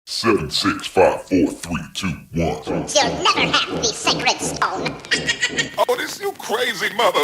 7, 6, 5, 4, 3, 2, 1. You'll never have the sacred stone. Oh, this you crazy mother.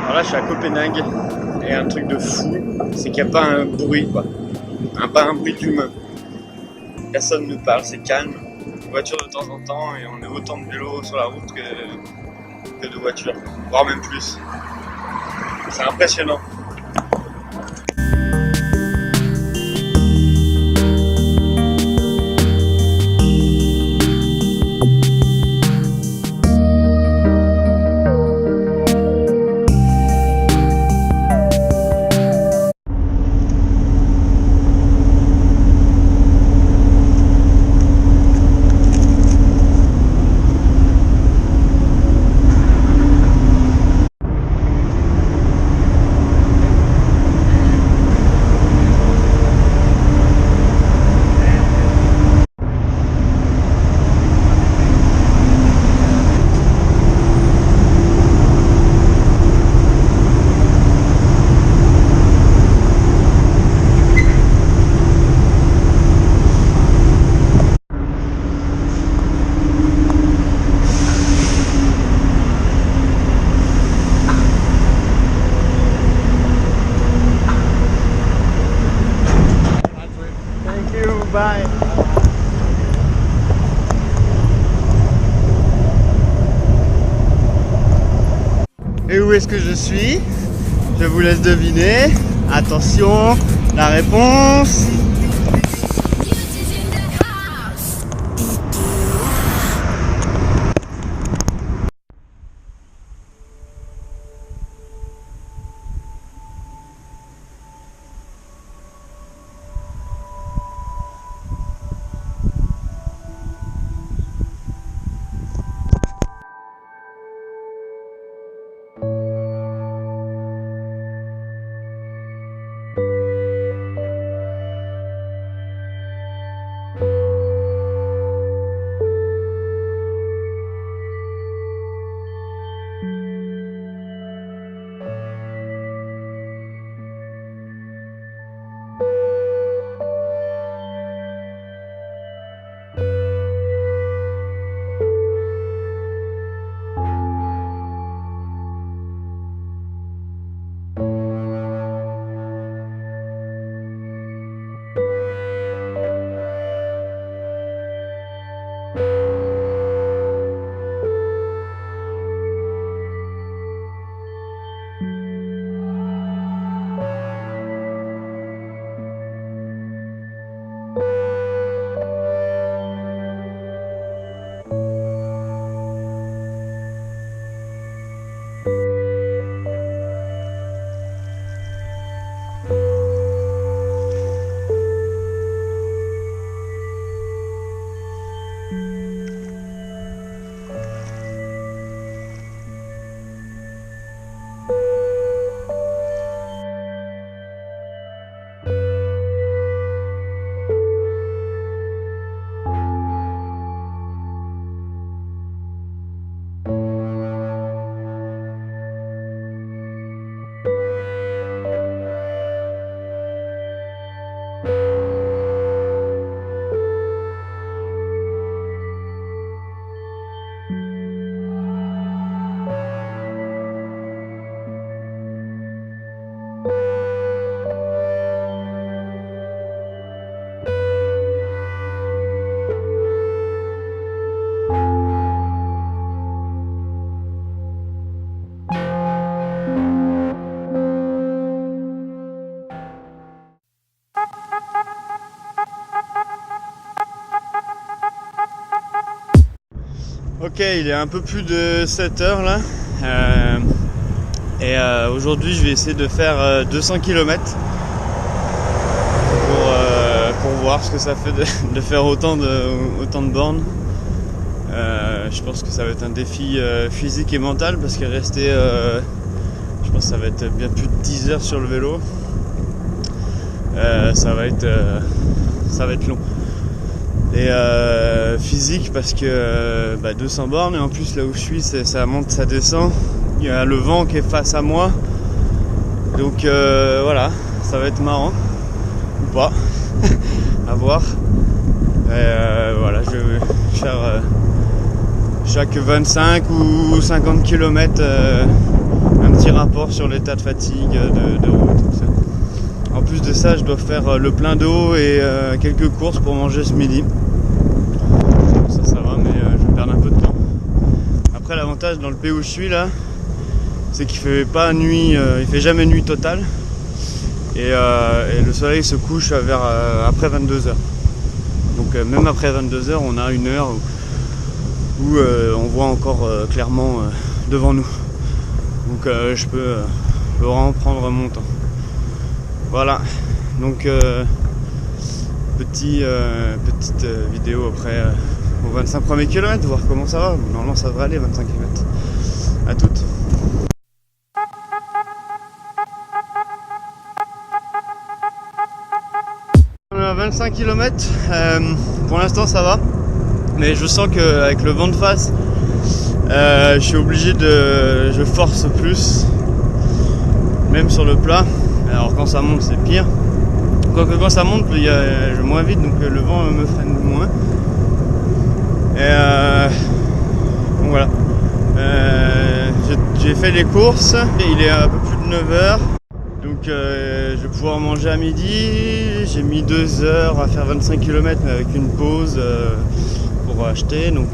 Alors là je suis à Copenhague et un truc de fou, c'est qu'il n'y a pas un bruit quoi, pas un bruit d'humain. Personne ne parle, c'est calme. Une voiture de temps en temps et on est autant de vélos sur la route que de voitures, voire même plus. C'est impressionnant. Thank you, bye. Et où est-ce que je suis? Je vous laisse deviner. Attention, la réponse. Ok, il est un peu plus de 7 heures là. Aujourd'hui, je vais essayer de faire 200 km pour voir ce que ça fait de faire autant de bornes. Je pense que ça va être un défi physique et mental parce que rester, je pense que ça va être bien plus de 10 heures sur le vélo. Ça va être long. Et physique parce que 200 bornes et en plus là où je suis ça monte, ça descend. Il y a le vent qui est face à moi. Donc voilà, ça va être marrant. Ou pas. À voir. Voilà, je vais faire chaque 25 ou 50 km un petit rapport sur l'état de fatigue, de route, tout ça. En plus de ça, je dois faire le plein d'eau et quelques courses pour manger ce midi. Ça va, mais je vais perdre un peu de temps. Après, l'avantage dans le pays où je suis là, c'est qu'il fait pas nuit, il fait jamais nuit totale. Et le soleil se couche vers après 22h. Donc même après 22h, on a une heure où on voit encore clairement devant nous. Donc je peux vraiment prendre mon temps. Voilà, donc petite vidéo après aux 25 premiers kilomètres, voir comment ça va. Normalement ça devrait aller 25 km. À toutes. On est à 25 km, pour l'instant ça va, mais je sens qu'avec le vent de face, je suis obligé je force plus, même sur le plat. Alors quand ça monte c'est pire. Quoique quand ça monte je vais moins vite, donc le vent me freine moins. Et donc voilà. J'ai fait les courses, il est un peu plus de 9h. Donc je vais pouvoir manger à midi. J'ai mis 2 heures à faire 25 km mais avec une pause pour acheter. Donc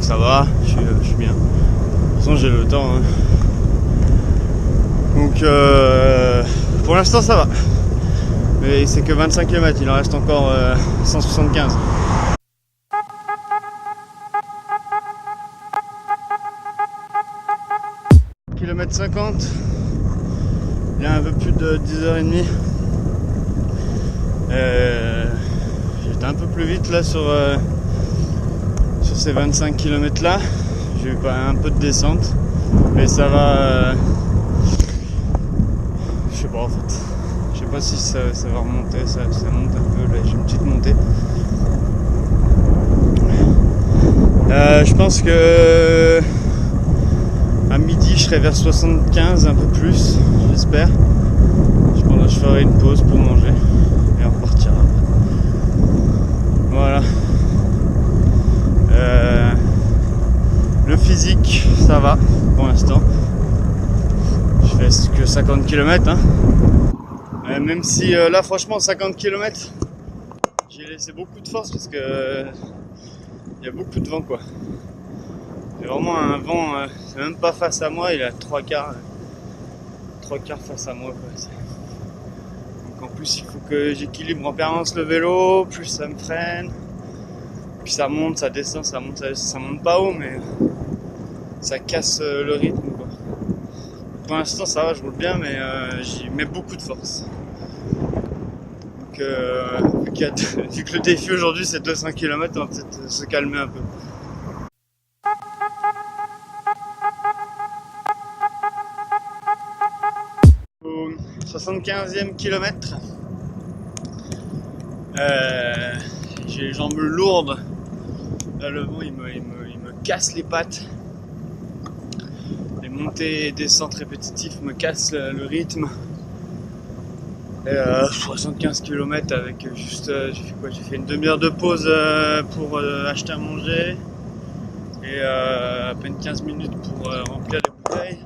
ça va, je suis bien. De toute façon j'ai le temps. Hein. Donc pour l'instant ça va. Mais c'est que 25 km, il en reste encore 175. Kilomètre 50. Il y a un peu plus de 10h30. J'étais un peu plus vite là sur ces 25 km là. J'ai eu un peu de descente. Mais ça va. Je sais pas en fait. Je sais pas si ça va remonter, ça monte un peu, là j'ai une petite montée. Je pense que à midi je serai vers 75, un peu plus, j'espère. Je ferai une pause pour manger et on repartira. Voilà. Le physique, ça va pour l'instant. Je fais que 50 km. Hein. Même si là franchement 50 km j'ai laissé beaucoup de force parce que il y a beaucoup de vent quoi. C'est vraiment un vent, c'est même pas face à moi, il a 3/4 face à moi quoi. Donc en plus il faut que j'équilibre en permanence le vélo, plus ça me freine, puis ça monte, ça descend, ça monte pas haut mais ça casse le rythme quoi. Pour l'instant ça va, je roule bien mais j'y mets beaucoup de force. Vu que le défi aujourd'hui c'est 200 km, on va peut-être se calmer un peu. Au 75e kilomètre, j'ai les jambes lourdes. Là le vent il me casse les pattes. Les montées et descentes répétitives me cassent le rythme. 75 km avec juste j'ai fait une demi-heure de pause pour acheter à manger et à peine 15 minutes pour remplir les bouteilles,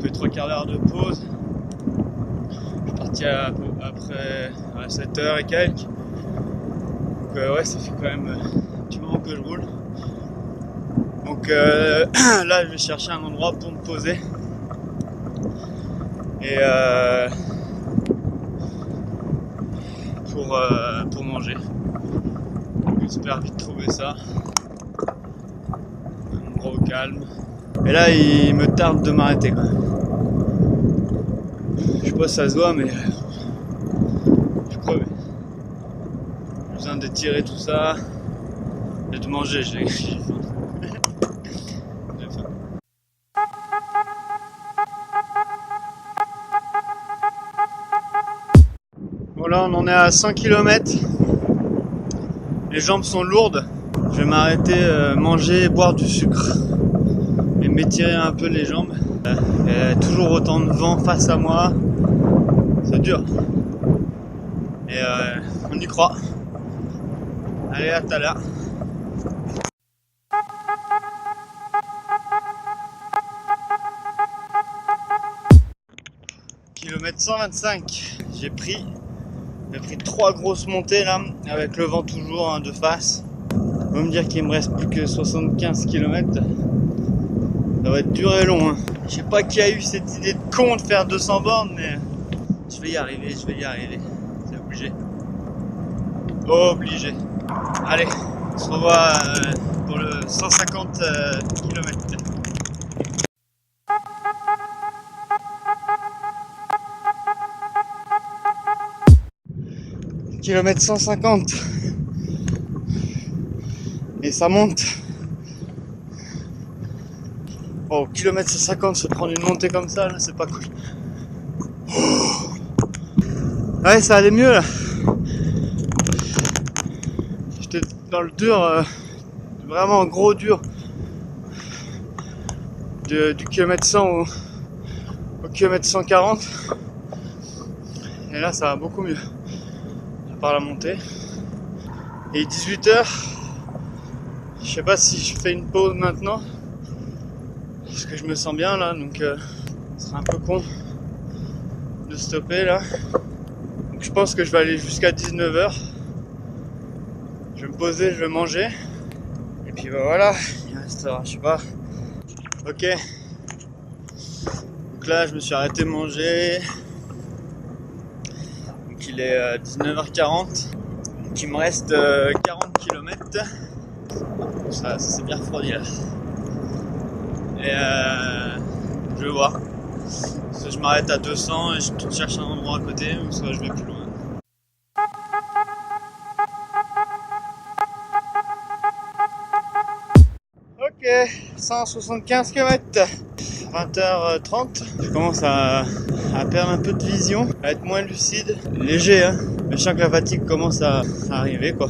donc 3/4 d'heure de pause. Je suis parti après à 7h et quelques, donc ouais ça fait quand même un petit moment que je roule, donc là je vais chercher un endroit pour me poser et pour manger. J'espère vite trouver ça. Un endroit au calme. Et là, il me tarde de m'arrêter quand même. Je sais pas si ça se voit, mais je crevais. J'ai besoin d'étirer tout ça et de manger. J'ai faim. J'ai faim. Bon, là, on en est à 100 km. Les jambes sont lourdes. Je vais m'arrêter, manger, boire du sucre et m'étirer un peu les jambes. Il y a toujours autant de vent face à moi. C'est dur. Et on y croit. Allez, à tout à l'heure. Kilomètre 125. J'ai pris 3 grosses montées là, avec le vent toujours de face. On va me dire qu'il me reste plus que 75 km. Ça va être dur et long. Je sais pas qui a eu cette idée de con de faire 200 bornes, mais je vais y arriver, c'est obligé. Obligé. Allez, on se revoit pour le 150 km. Kilomètre 150. Et ça monte. Oh, kilomètre 150, se prendre une montée comme ça, là, c'est pas cool. Oh. Ouais, ça allait mieux là. J'étais dans le dur, vraiment gros dur. Du kilomètre 100 au kilomètre 140. Et là, ça va beaucoup mieux. À part la montée. Et 18h. Je sais pas si je fais une pause maintenant. Parce que je me sens bien là, donc ce serait un peu con de stopper là. Donc je pense que je vais aller jusqu'à 19h. Je vais me poser, je vais manger. Et puis bah voilà, il restera, je sais pas. Ok. Donc là je me suis arrêté manger. Donc il est 19h40. Donc il me reste 40 km. Ça s'est bien refroidi là. Et je vais voir. Soit je m'arrête à 200 et je cherche un endroit à côté, ou soit je vais plus loin. Ok, 175 km, 20h30. Je commence à perdre un peu de vision, à être moins lucide, léger, hein. Mais je sens que la fatigue commence à arriver quoi.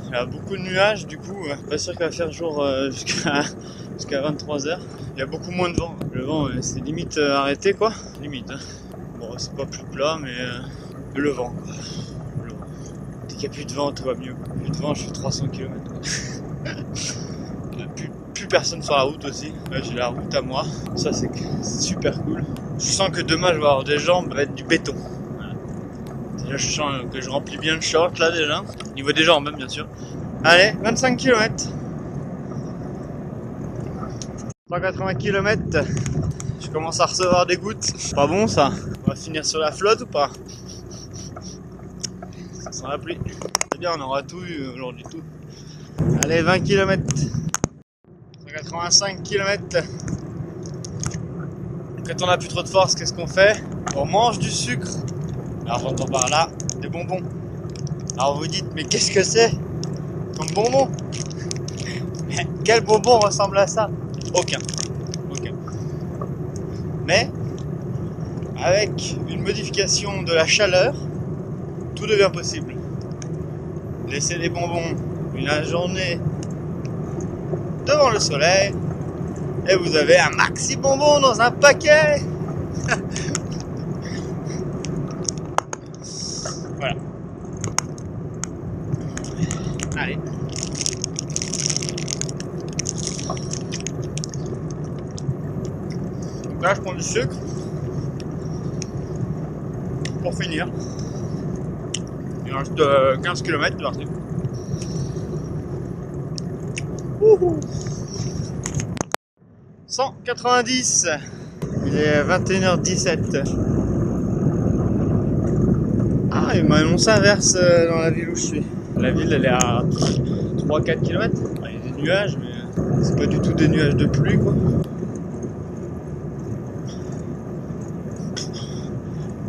Il y a beaucoup de nuages, du coup, pas sûr qu'il va faire jour jusqu'à 23h. Il y a beaucoup moins de vent. Le vent, c'est limite arrêté quoi. Limite. Hein. Bon, c'est pas plus plat, mais le vent quoi. Le vent. Dès qu'il n'y a plus de vent, tout va mieux. Plus de vent, je fais 300 km. Plus personne sur la route aussi. Là, j'ai la route à moi. Ça, c'est super cool. Je sens que demain, je vais avoir des jambes, ça va être du béton. Voilà. Déjà, je sens que je remplis bien le short là déjà. Au niveau des jambes, même, bien sûr. Allez, 25 km. 180 km, je commence à recevoir des gouttes. Pas bon ça. On va finir sur la flotte ou pas? Ça sent la pluie. C'est bien, on aura tout eu aujourd'hui, tout. Allez, 20 km. 185 km. Quand on n'a plus trop de force, qu'est-ce qu'on fait? On mange du sucre. Alors j'entends par là des bonbons. Alors vous dites, mais qu'est-ce que c'est comme bonbon? Quel bonbon ressemble à ça? Aucun. Mais, avec une modification de la chaleur, tout devient possible. Laissez les bonbons une journée devant le soleil, et vous avez un maxi bonbon dans un paquet. Voilà. Allez. Là, je prends du sucre pour finir. Il reste 15 km de partir. 190. Il est 21h17. Ah, il m'a annoncé inverse dans la ville où je suis. La ville, elle est à 3-4 km. Il y a des nuages, mais c'est pas du tout des nuages de pluie, quoi.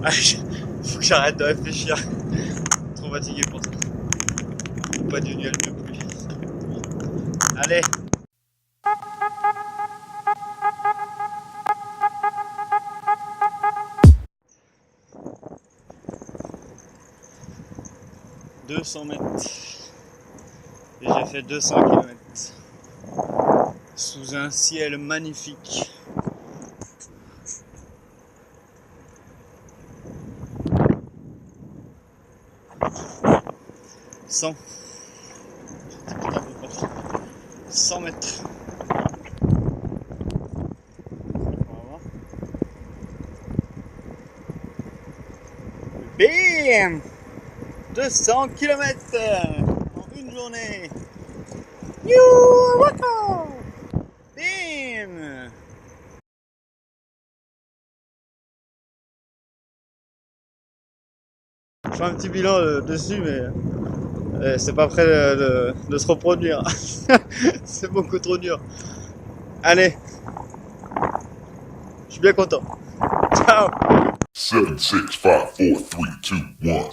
Ah, faut que j'arrête de réfléchir. Trop fatigué pour ça. Pas du nuage de pluie. Allez. « 200 mètres. Et j'ai fait 200 km. Sous un ciel magnifique. « 100 mètres. Bim 200 km en une journée. Youhou! Bim. Je fais un petit bilan dessus, mais c'est pas prêt de se reproduire. C'est beaucoup trop dur. Allez, je suis bien content. Ciao. 7, 6, 5, 4, 3, 2, 1. You'll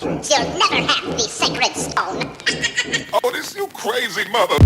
never have the sacred stone. Oh, this you crazy mother.